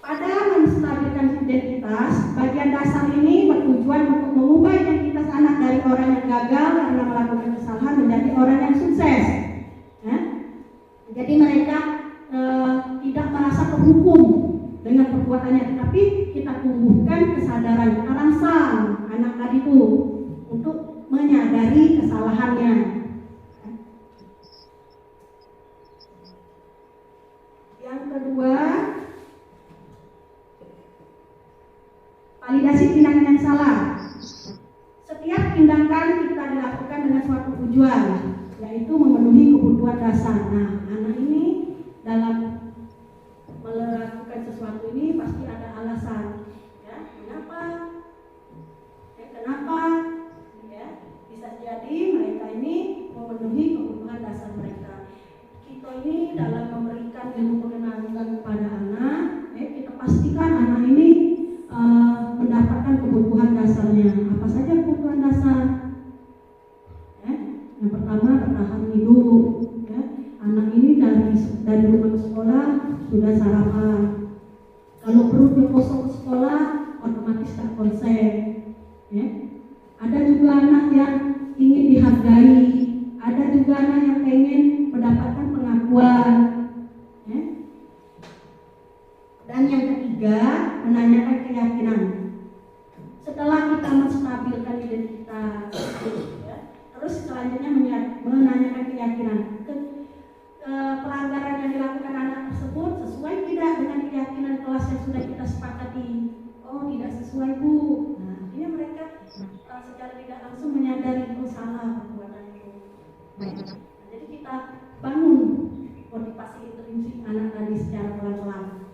Pada menstabilkan identitas, bagian dasar ini bertujuan untuk mengubah identitas anak dari orang yang gagal karena melakukan kesalahan menjadi orang yang sukses. Jadi mereka tidak merasa terhukum dengan perbuatannya, tetapi kita tumbuhkan kesadaran, kita rangsang anak tadi itu untuk menyadari kesalahannya. Yang kedua, validasi tindakan yang salah. Setiap tindakan kita dilakukan dengan suatu tujuan, yaitu memenuhi kebutuhan dasar. Nah, anak ini dalam melakukan sesuatu ini pasti ada alasan. Kenapa? Bisa jadi mereka ini memenuhi kebutuhan dasar mereka. Kita ini dalam memberikan ilmu pengenalan kepada anak, kita pastikan anak ini mendapatkan kebutuhan dasarnya. Apa saja kebutuhan dasar? Yang pertama, bertahan hidup. Anak ini dari rumah ke sekolah sudah sarapan. Kalau perutnya kosong ke sekolah, otomatis tak konsen. Ada juga anak yang ingin dihargai. Ada juga anak yang pengen mendapatkan pengakuan. Dan yang ketiga, menanyakan keyakinan. Setelah kita menstabilkan identitas, terus selanjutnya menanyakan keyakinan. Pelanggaran yang dilakukan anak tersebut sesuai tidak dengan keyakinan kelas yang sudah secara tidak langsung menyadari salah perbuatan itu. Jadi kita bangun motivasi intrinsik anak tadi secara pelan-pelan.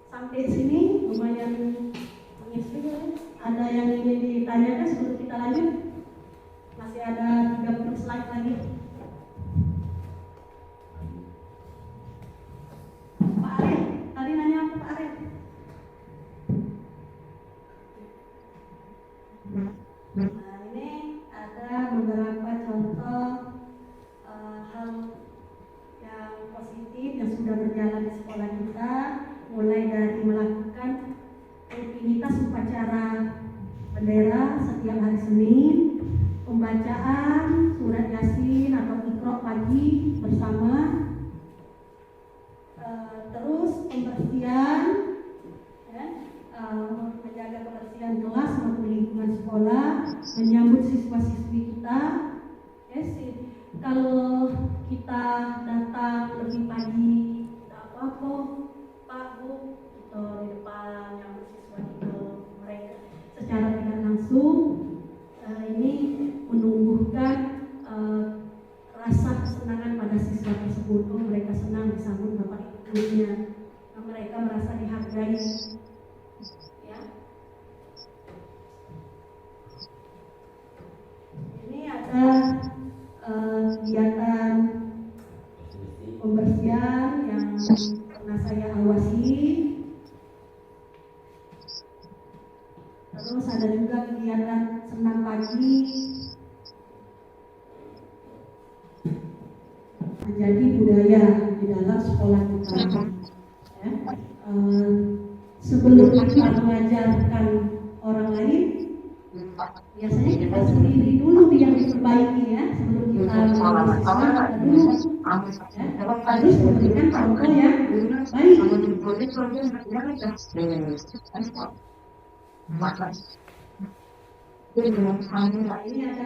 Sampai sini lumayan menginspirasi. Ada yang ingin ditanyakan sebelum kita lanjut? Masih ada 30 slide lagi. Pak Arif, tadi nanya apa Pak Arif? Nah, ini ada beberapa contoh hal yang positif yang sudah berjalan di sekolah kita, mulai dari melakukan rutinitas upacara bendera setiap hari Senin, pembacaan surat Yasin atau Iqra pagi bersama, terus pembersihan, menjaga kebersihan kelas maupun lingkungan sekolah, menyambut siswa-siswi kita. Kalau kita datang lebih pagi, apa Pak Bu, di depan yang siswa itu mereka secara tidak langsung ini menumbuhkan rasa kesenangan pada siswa tersebut. Mereka senang disambut bapak ibunya, mereka merasa dihargai. Ya. Ini ada kegiatan pembersihan yang pernah saya awasi. Terus ada juga kegiatan senam pagi. Menjadi budaya di dalam sekolah kita. Ya. Sebelum kita mengajarkan orang lain, biasanya kita sendiri dulu yang diperbaiki ya. Sebelum kita mengajarkan dulu, harus memberikan contoh yang baik. Ini ada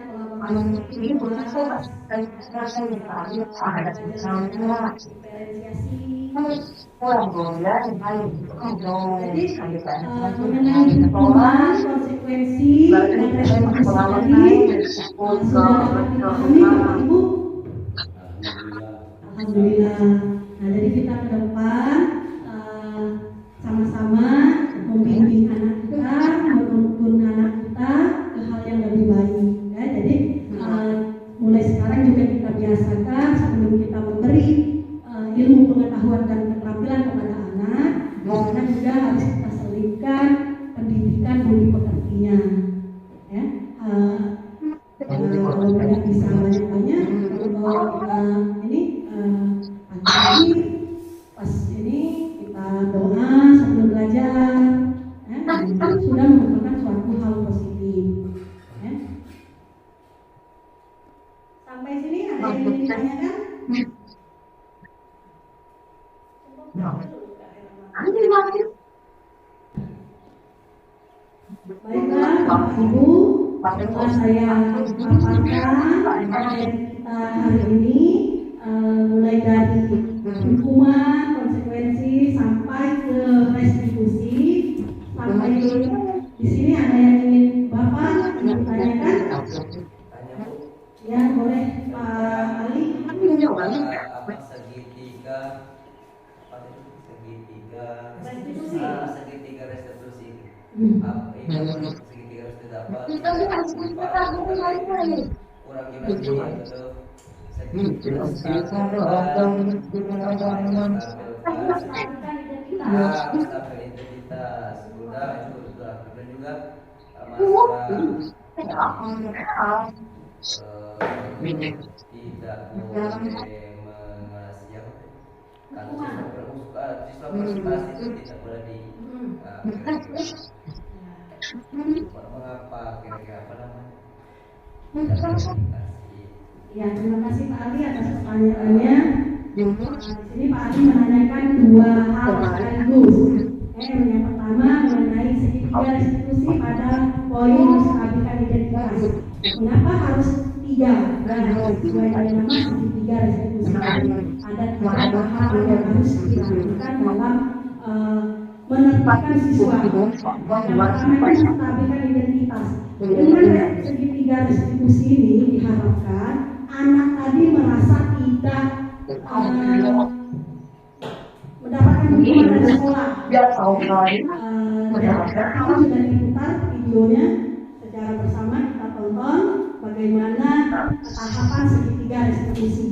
mengenai hukuman, konsekuensi dan restitusi Ibu. Alhamdulillah. Nah, jadi kita ke depan sama-sama membimbing anak kita, menuntun anak kita ke hal yang lebih baik. Ya, jadi mulai sekarang juga kita biasakan sebelum kita memberi ilmu pengetahuan dan keterampilan kepada anak, biasanya juga harus kita selipkan pendidikan budi pekertinya. Ya, kalau tidak bisa banyak-banyak, ini pagi pas ini kita doa sebelum belajar, itu sudah merupakan suatu hal positif. Ya. Sampai sini ada yang ingin ditanyakan? Baiklah, Bapak Ibu, setelah saya paparkan materi kita hari ini, mulai dari hukuman, konsekuensi sampai ke restitusi, sampai di sini ada yang ingin Bapak ditanyakan? Ya, boleh Pak Ali. Apa segitiga Restitusi. Segitiga restitusi. Apa ini segitiga restitusi apa? Kurang gimana atau segitiga stabilitas identitas. Sudah itu sudah. Dan juga masalah tidak boleh mengasih kalau siswa presentasi itu tidak boleh di mengapa kira-kira apa namanya? Ya, terima kasih Pak Ali atas pertanyaannya. Di sini Pak Ali menanyakan dua hal sekaligus. Yang pertama mengenai segitiga restitusi pada poin kestabilan identitas. Mengapa harus 3? Sesuai dengan nama segitiga restitusi. Ada 3 tahap yang harus dilakukan dalam menertibkan siswa. Yang pertama itu menstabilkan identitas. Dengan segitiga restitusi ini diharapkan anak tadi merasa tidak mendapatkan dukungan dari sekolah. Itu sudah diputar videonya secara bersama, kita tonton bagaimana tahapan segitiga restitusi.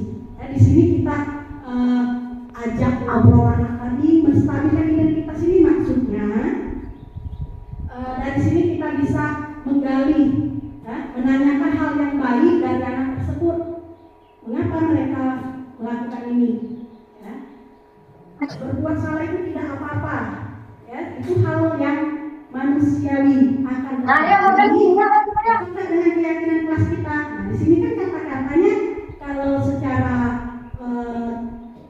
Di sini kita ajak ngobrol anak tadi menstabilkan identitas ini, maksudnya dari sini kita bisa menggali, menanyakan hal yang baik dari anak tersebut. Mengapa mereka melakukan ini? Berbuat salah itu tidak apa-apa, itu hal yang manusiawi akan terjadi dengan keyakinan kelas kita. Nah, di sini kan kata-katanya kalau secara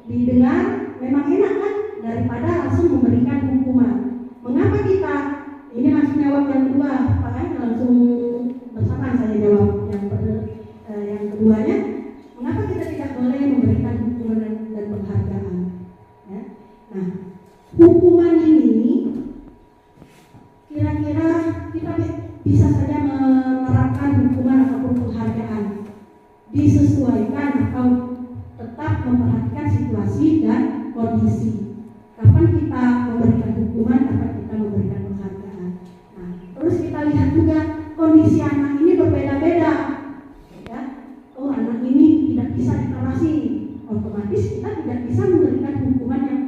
didengar memang enak kan, daripada langsung memberikan hukuman. Mengapa kita ini langsung jawab yang kedua, langsung bersamaan saya jawab yang keduanya. Mengapa kita tidak boleh memberikan hukuman dan penghargaan? Nah, hukuman ini kira-kira kita bisa saja menerapkan hukuman ataupun penghargaan, disesuaikan atau tetap memperhatikan situasi dan kondisi. Kapan kita memberikan hukuman, kapan kita memberikan penghargaan. Nah, terus kita lihat juga kondisi anak ini berbeda-beda. Oh, anak ini tidak bisa dikawasi, otomatis kita tidak bisa memberikan hukuman yang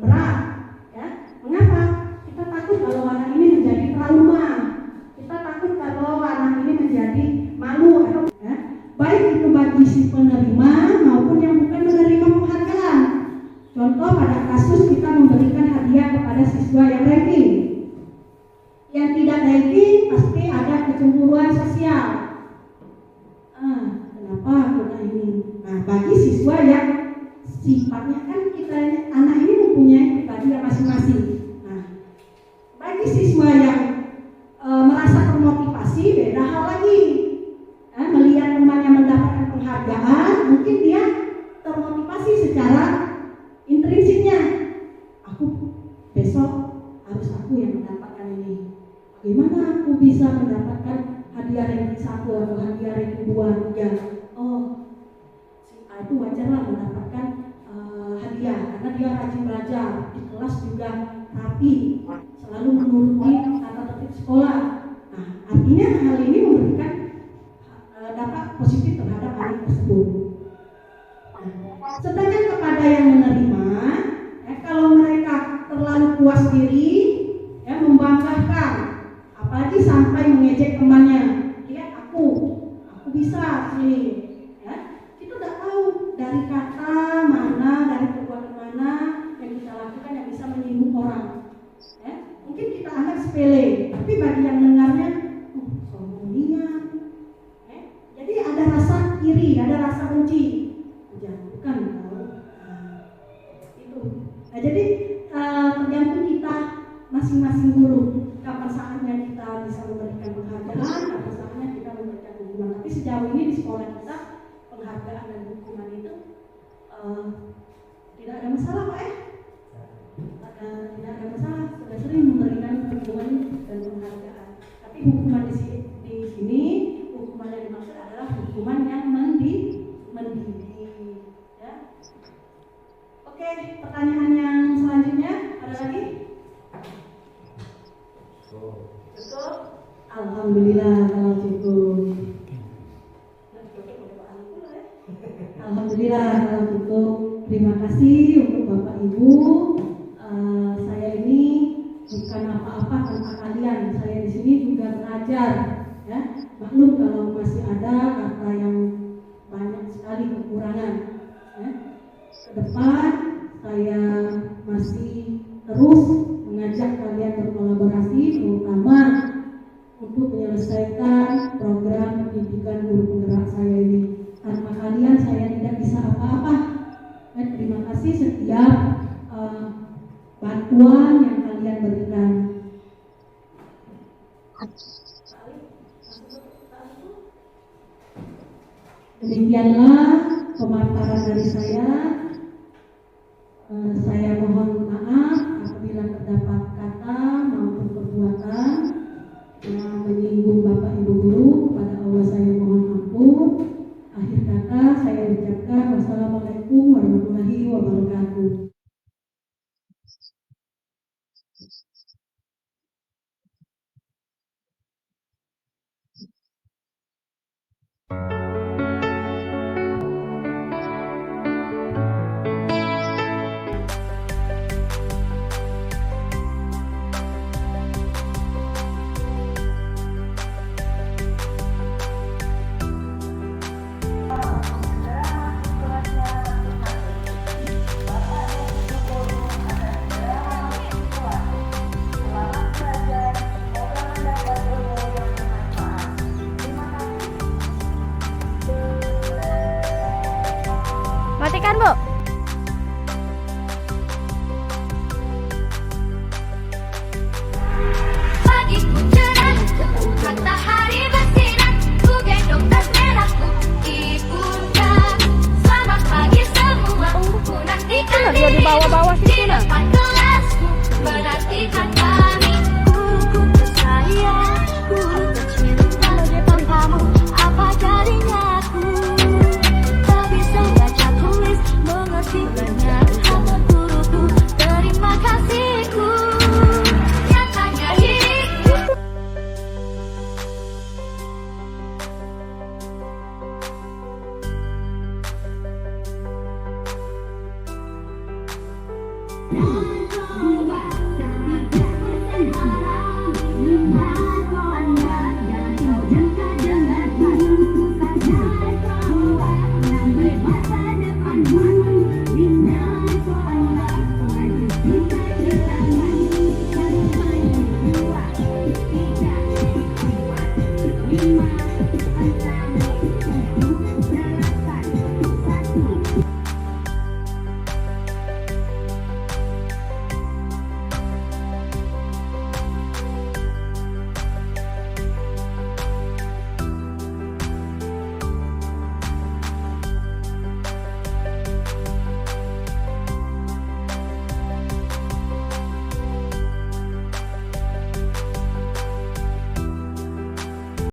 berat. Mengapa? Kita takut kalau anak ini menjadi trauma. Kita takut kalau anak ini menjadi malu atau baik itu bagi si penerima maupun yang bukan menerima penghargaan. Contoh pada kasus kita memberikan hadiah kepada siswa yang ranking. Yang tidak ranking pasti ada kecemburuan sosial. Kenapa aku ini? Nah, bagi siswa yang sifatnya kan kita anak ini mempunyai pribadi yang masing-masing. Nah, bagi siswa yang merasa termotivasi, beda hal lagi. Melihat temannya mendapatkan penghargaan, mungkin dia termotivasi secara intrinsiknya. Aku besok harus aku yang mendapatkan ini. Bagaimana aku bisa mendapatkan hadiah ranking 1 atau hadiah ranking 2, 3? Oh, si A itu wajarlah mendapatkan hadiah karena dia rajin belajar, di kelas juga rapi, selalu menuruti tata tertib sekolah. Nah, artinya hal ini memberikan dampak positif terhadap anak tersebut. Sedangkan kepada yang menerima, kalau mereka terlalu puas diri, membanggakan, apalagi sampai mengejek temannya, lihat aku bisa sih. Kita tidak tahu dari kata mana, dari perbuatan mana yang kita lakukan yang bisa menyinggung orang. Mungkin kita anggap sepele, tapi bagi yang mendengarnya, sombong dia. Jadi ada rasa iri, ada rasa benci. Bukan tahu. Itu. Nah, jadi tergantung kita masing-masing dulu. Kapan saatnya kita bisa memberikan penghargaan, kapan saatnya kita memberikan hukuman. Tapi sejauh ini di sekolah kita penghargaan dan hukuman itu tidak ada masalah, Pak. Tidak ada masalah. Sudah sering memberikan hukuman dan penghargaan. Tapi hukuman di sini hukuman yang dimaksud adalah hukuman yang mendidik. Oke, pertanyaan yang selanjutnya ada lagi? Cukup? Alhamdulillah kalau cukup. Alhamdulillah kalau cukup. Terima kasih untuk Bapak Ibu. Saya ini bukan apa-apa tanpa kalian. Saya di sini juga belajar. Maklum kalau masih ada kata yang banyak sekali kekurangan. Ke depan saya masih terus mengajak kalian berkolaborasi, terutama untuk menyelesaikan program pendidikan guru penggerak saya ini. Tanpa kalian saya tidak bisa apa-apa. Terima kasih setiap bantuan yang kalian berikan. Demikianlah pemaparan dari saya. Saya mohon maaf apabila apabila terdapat kata maupun perbuatan yang menyinggung Bapak Ibu Guru, kepada Allah saya mohon ampun. Akhir kata saya ucapkan wassalamualaikum warahmatullahi wabarakatuh. Matikan, Bu. Pagiku cerah, matahari bersinar, ku gendong tas merahku di pundak. Selamat pagi semua, ku nantikan dirimu di depan kelasku, menantikan kami. Guruku tersayang, guru tercinta, tanpamu apa jadinya aku? Tak bisa baca tulis, mengerti banyak hal, guruku terima kasihku. Nyatanya diriku